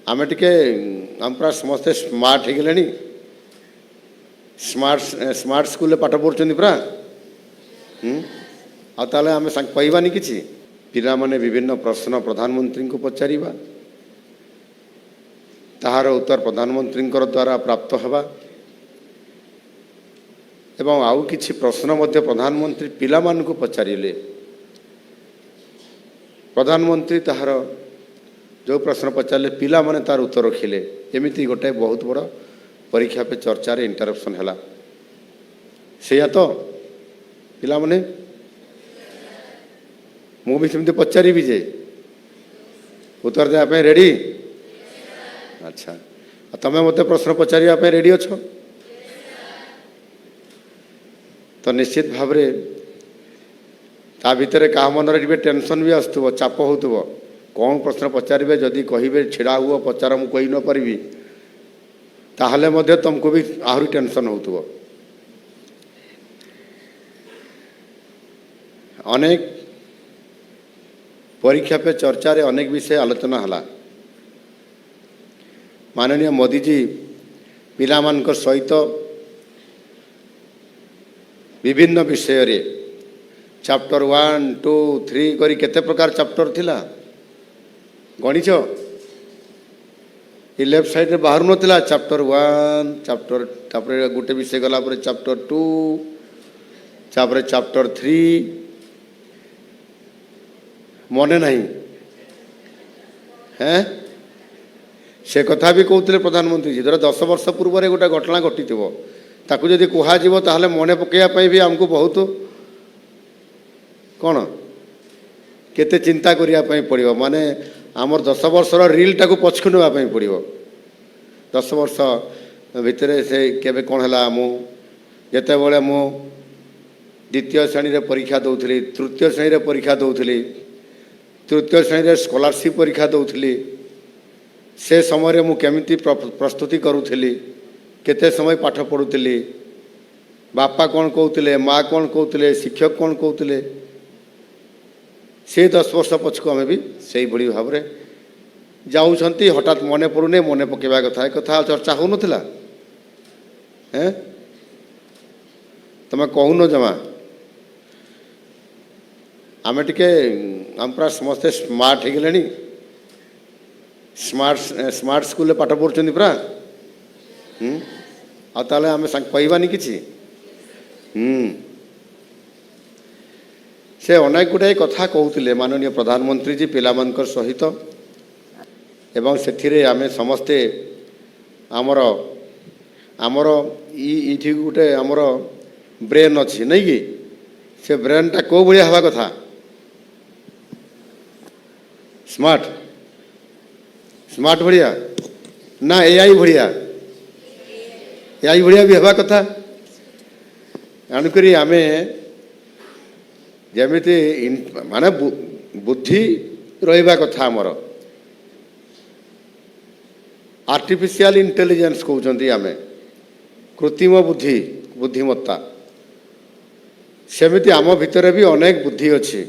आमे टिके आम पूरा समस्ते स्मार्ट हो गले स्मार्ट स्मार्ट स्कूल पाठ पढ़ुं पूरा आते आम कहवानी कि पिला माने विभिन्न प्रश्न प्रधानमंत्री को पचारिबा ताहार उत्तर प्रधानमंत्री द्वारा प्राप्त हवा एवं आउ किछि प्रश्न मध्य प्रधानमंत्री पिला मान को पचारिले प्रधानमंत्री ताहार जो प्रश्न पचारे पिला माने तार उत्तर रखिले एमिति गोटे बहुत बड़ परीक्षा पे चर्चा रे इंटरप्शन हैला सेया तो पिला माने मु भी सेमते पचारि भी जे उत्तर देया पे रेडी अच्छा तमे मते प्रश्न पचारिया पे रेडी अछो तो निश्चित भाव रे ता भितर क्या मन रे टेंशन भी आसुव चाप होतुव कौन प्रश्न पचारे जदि कहे छिड़ा हुआ पचार मु कही न पारि ताहले मध्य तुमको भी आहरी टेंशन होतुव अनेक परीक्षा पे चर्चा रे अनेक विषय आलोचना हला माननीय मोदी जी पिला मान सहित विभिन्न विषय रे चैप्टर 1 2 3 करी केते प्रकार चैप्टर थिला गणित ये लेफ्ट साइड रे बाहर नथिला चैप्टर 1 चैप्टर तापर गोटे विषय गला पर चैप्टर 2 तापर चैप्टर 3 मने नहीं हैं से कथा भी कहते प्रधानमंत्री जी धर 10 वर्ष पूर्व गोटे घटना घटी ताकू जदि कहुव ताहले मने पकड़ा भी आमको बहुत कौन केते चिंता करने पड़ो माने आमर 10 वर्षर रील टाक पछकु नापी पड़ो 10 वर्ष भितर से केबे कौन है मुझे मु द्वितीय श्रेणी रे परीक्षा दौली तृतीय श्रेणी रे परीक्षा दौली तृतीय श्रेणी रे स्कॉलरशिप परीक्षा दौली से समय मु केमिति प्रस्तुति करुली केते समय पाठ पढ़ुली बापा कौन कहते माँ कौन कहते शिक्षक कौन कहते से 10 वर्ष पछको आम भी से भाई भाव में जाऊँच हठात मने पड़ुने मने पकेवा कथा कथा चर्चा हो नाला हैं तुम कहून जमा आम टिके आम पूरा समस्ते स्मार्ट हो गले स्मार्ट स्मार्ट स्कूल पाठ पढ़ुं पूरा आते आम कहवानी कि से अनेक गुड़ाई कथा कहते माननीय प्रधानमंत्री जी पिला मानकर सहित एवं से आम समस्ते आमर आमर ये गोटे आमर ब्रेन अच्छी नहीं कि से ब्रेन टा कौ भाया हवा कथा स्मार्ट स्मार्ट भाया ना एआई भाया एआई भाया भी हवा कथा आणुकरी आमे जमीती माने बुद्धि रहिबा कथा आमर आर्टिफिशियल इंटेलिजेंस कहते आमे कृत्रिम बुद्धि बुद्धिमत्ता सेमिति आम भितर भी अनेक बुद्धि अच्छी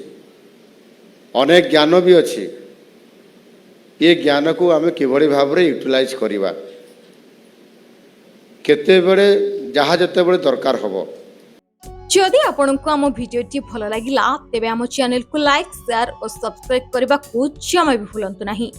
अनेक ज्ञान भी अच्छी ये ज्ञान को आमे किभली भाव रे यूटिलाइज करिबा केते बेले जहाँ जते बेले दरकार हबो जदि आपंक आम भिडी भल लगा तेब आम चैनल को लाइक शेयर और सब्सक्राइब करने को जमा भी भूलु नहीं।